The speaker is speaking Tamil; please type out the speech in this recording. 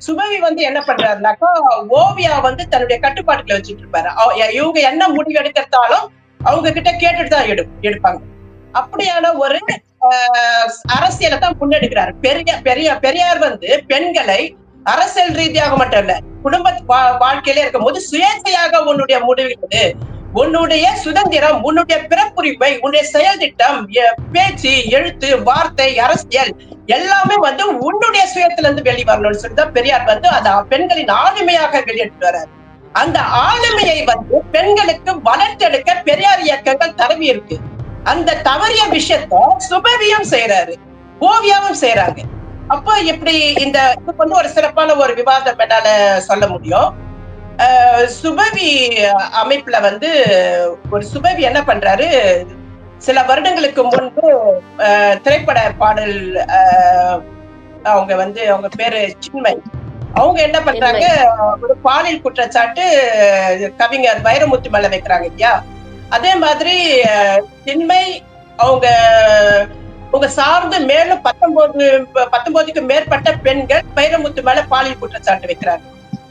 சுபவி வந்து என்ன பண்றாருனாக்கா, ஓவியா வந்து தன்னுடைய கட்டுப்பாட்டுக்குள்ள வச்சுட்டு இருப்பாரு. இவங்க என்ன முடிவு எடுக்கிறதாலும் அவங்க கிட்ட கேட்டுட்டு தான் எடுப்பாங்க. அப்படியான ஒரு அரசியலை தான் முன்னெடுக்கிறார். பெரியார் வந்து பெண்களை அரசியல் ரீதியாக மட்டும் இல்ல, குடும்ப வாழ்க்கையில இருக்கும்போது சுயேட்சையாக உன்னுடைய முடிவு, உன்னுடைய சுதந்திரம், உன்னுடைய பிறப்புரிமை, உன்னுடைய செயல் திட்டம், பேச்சு, எழுத்து, வார்த்தை, அரசியல் எல்லாமே வந்து உன்னுடைய சுயத்துல இருந்து வெளிவரணும்னு சொல்லிதான் பெரியார் வந்து அந்த பெண்களின் ஆளுமையாக வெளியிட்டு வர்றாரு. அந்த ஆளுமையை வந்து பெண்களுக்கு வளர்த்தெடுக்க பெரியார் இயக்கங்கள் தரவி இருக்கு. அந்த தவறிய விஷயத்த சுபவியும் செய்யறாரு, ஓவியாவும் செய்யறாங்க. அப்போ எப்படி இந்த இதுக்கு வந்து ஒரு சிறப்பான ஒரு விவாதம் என்னால சொல்ல முடியும். சுபவி அமைப்புல வந்து ஒரு சுபவி என்ன பண்றாரு, சில வருடங்களுக்கு முன்பு திரைப்பட பாடல் அவங்க வந்து அவங்க பேரு சின்மய், அவங்க என்ன பண்றாங்க, ஒரு பாலியல் குற்றச்சாட்டு கவிஞர் வைரமுத்து மேல வைக்கிறாங்க இல்லையா. அதே மாதிரி சின்மய் அவங்க அவங்க சார்ந்து மேலும் 19க்கு மேற்பட்ட பெண்கள் வைரமுத்து மேல பாலியல் குற்றச்சாட்டு வைக்கிறாங்க.